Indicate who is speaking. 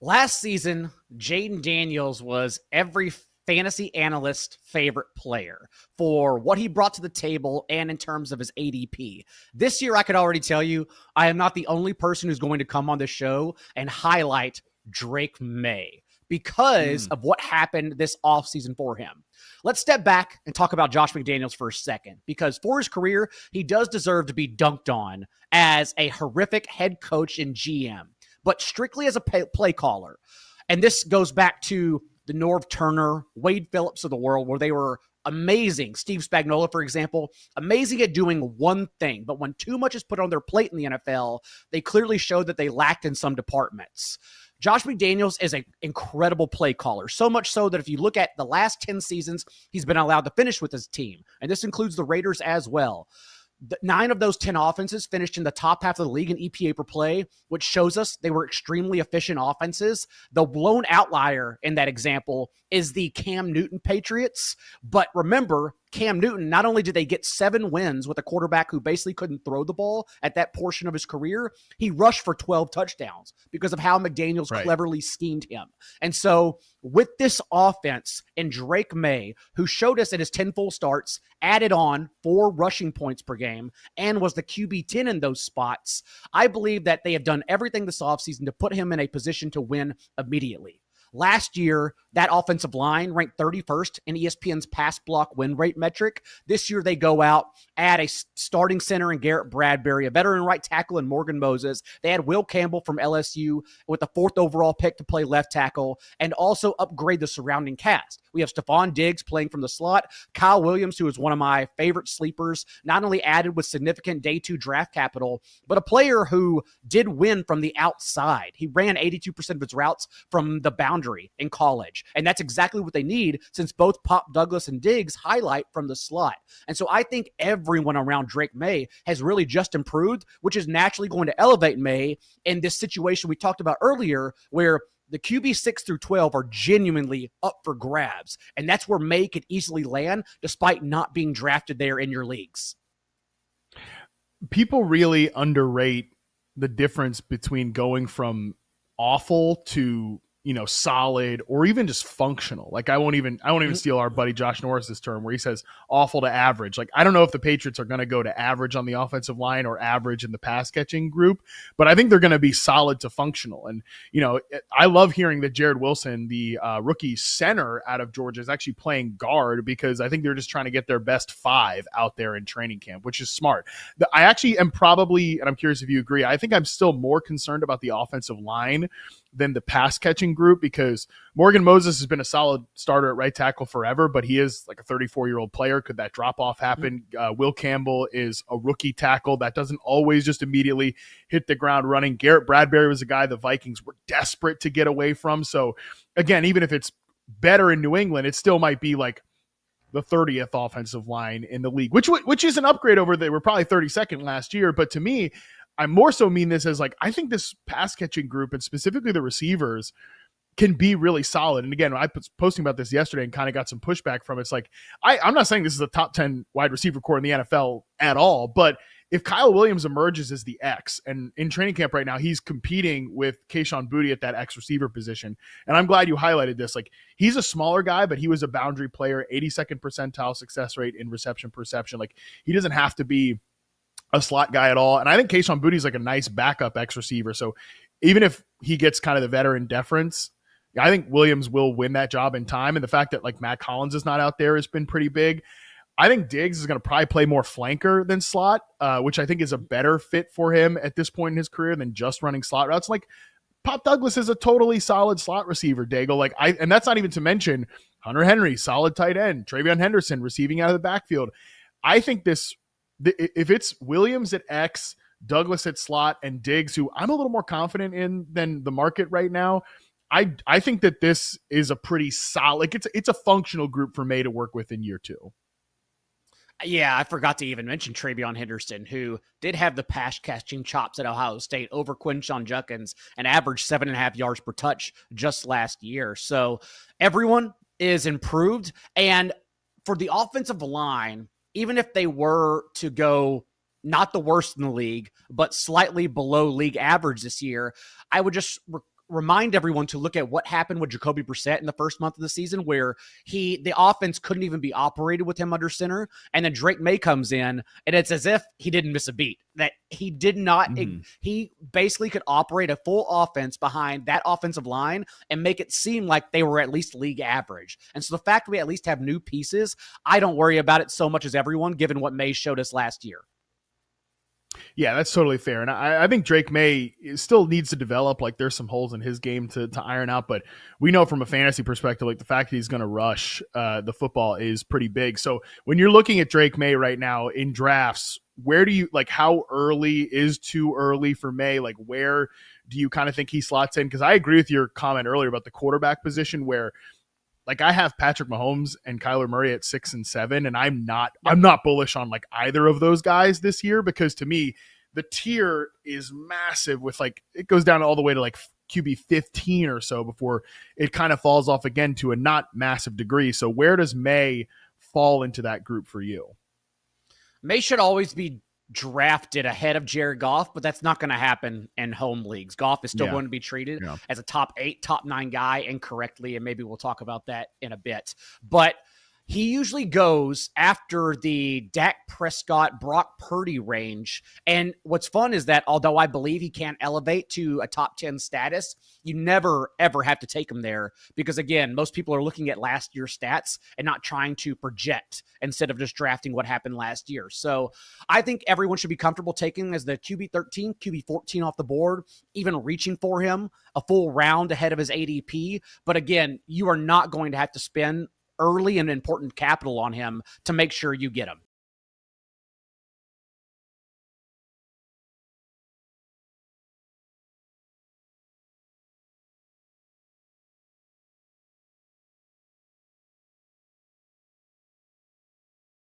Speaker 1: Last season, Jaden Daniels was every fantasy analyst favorite player for what he brought to the table and in terms of his ADP. This year, I could already tell you, I am not the only person who's going to come on the show and highlight Drake Maye because of what happened this offseason for him. Let's step back and talk about Josh McDaniels for a second, because for his career, he does deserve to be dunked on as a horrific head coach and GM, but strictly as a play caller. And this goes back to the Norv Turner, Wade Phillips of the world, where they were amazing. Steve Spagnuolo, for example, amazing at doing one thing, but when too much is put on their plate in the NFL, they clearly showed that they lacked in some departments. Josh McDaniels is an incredible play caller, so much so that if you look at the last 10 seasons, he's been allowed to finish with his team, and this includes the Raiders as well. 9 of those 10 offenses finished in the top half of the league in EPA per play, which shows us they were extremely efficient offenses. The blown outlier in that example is the Cam Newton Patriots. But remember, Cam Newton, not only did they get 7 wins with a quarterback who basically couldn't throw the ball at that portion of his career, he rushed for 12 touchdowns because of how McDaniels cleverly schemed him. And so with this offense and Drake Maye, who showed us in his 10 full starts, added on 4 rushing points per game and was the QB 10 in those spots, I believe that they have done everything this offseason to put him in a position to win immediately. Last year, that offensive line ranked 31st in ESPN's pass block win rate metric. This year, they go out, add a starting center in Garrett Bradbury, a veteran right tackle in Morgan Moses. They had Will Campbell from LSU with the 4th overall pick to play left tackle, and also upgrade the surrounding cast. We have Stephon Diggs playing from the slot. Kyle Williams, who is one of my favorite sleepers, not only added with significant day 2 draft capital, but a player who did win from the outside. He ran 82% of his routes from the boundary in college. And that's exactly what they need, since both Pop Douglas and Diggs highlight from the slot. And so I think everyone around Drake Maye has really just improved, which is naturally going to elevate Maye in this situation we talked about earlier, where the QB 6 through 12 are genuinely up for grabs. And that's where Maye could easily land despite not being drafted there in your leagues.
Speaker 2: People really underrate the difference between going from awful to, solid, or even just functional. Like I won't even steal our buddy Josh Norris's term where he says awful to average. Like, I don't know if the Patriots are going to go to average on the offensive line or average in the pass catching group, but I think they're going to be solid to functional. And, I love hearing that Jared Wilson, the rookie center out of Georgia, is actually playing guard, because I think they're just trying to get their best 5 out there in training camp, which is smart. I actually am probably, and I'm curious if you agree, I think I'm still more concerned about the offensive line than the pass catching group, because Morgan Moses has been a solid starter at right tackle forever, but he is like a 34-year-old player. Could that drop off happen? Will Campbell is a rookie tackle that doesn't always just immediately hit the ground running. Garrett Bradbury was a guy the Vikings were desperate to get away from. So again, even if it's better in New England, it still might be like the 30th offensive line in the league, which is an upgrade over, they were probably 32nd last year. But to me, I more so mean this as like, I think this pass catching group, and specifically the receivers, can be really solid. And again, I was posting about this yesterday and kind of got some pushback from it. It's like, I'm not saying this is a top 10 wide receiver core in the NFL at all, but if Kyle Williams emerges as the X, and in training camp right now, he's competing with Kayshon Boutte at that X receiver position. And I'm glad you highlighted this. Like, he's a smaller guy, but he was a boundary player, 82nd percentile success rate in reception perception. Like, he doesn't have to be a slot guy at all. And I think Kayshon Boutte is like a nice backup X receiver. So even if he gets kind of the veteran deference, I think Williams will win that job in time. And the fact that like Matt Collins is not out there has been pretty big. I think Diggs is going to probably play more flanker than slot, which I think is a better fit for him at this point in his career than just running slot routes. Like, Pop Douglas is a totally solid slot receiver, Daigle. And that's not even to mention Hunter Henry, solid tight end, Travion Henderson receiving out of the backfield. I think if it's Williams at X, Douglas at slot, and Diggs, who I'm a little more confident in than the market right now, I think that this is a pretty solid, it's a functional group for Maye to work with in year 2.
Speaker 1: Yeah, I forgot to even mention Travion Henderson, who did have the pass catching chops at Ohio State over Quinshon Judkins and averaged 7.5 yards per touch just last year. So everyone is improved. And for the offensive line, even if they were to go not the worst in the league, but slightly below league average this year, I would just remind everyone to look at what happened with Jacoby Brissett in the first month of the season, where the offense couldn't even be operated with him under center. And then Drake Maye comes in, and it's as if he didn't miss a beat, that he did not, he basically could operate a full offense behind that offensive line and make it seem like they were at least league average. And so the fact we at least have new pieces, I don't worry about it so much as everyone, given what Maye showed us last year.
Speaker 2: Yeah, that's totally fair. And I think Drake Maye still needs to develop. Like, there's some holes in his game to iron out, but we know from a fantasy perspective, like the fact that he's going to rush the football is pretty big. So when you're looking at Drake Maye right now in drafts, where do you, like, how early is too early for Maye? Like, where do you kind of think he slots in? Because I agree with your comment earlier about the quarterback position, where like I have Patrick Mahomes and Kyler Murray at 6 and 7, and I'm not bullish on like either of those guys this year, because to me the tier is massive with like it goes down all the way to like QB 15 or so before it kind of falls off again to a not massive degree. So where does Maye fall into that group for you?
Speaker 1: Maye should always be drafted ahead of Jared Goff, but that's not going to happen in home leagues. Goff is still going to be treated as a top 8, top 9 guy incorrectly, and maybe we'll talk about that in a bit. But he usually goes after the Dak Prescott, Brock Purdy range. And what's fun is that although I believe he can't elevate to a top 10 status, you never, ever have to take him there because, again, most people are looking at last year's stats and not trying to project instead of just drafting what happened last year. So I think everyone should be comfortable taking him as the QB 13, QB 14 off the board, even reaching for him a full round ahead of his ADP. But again, you are not going to have to spend early and important capital on him to make sure you get him.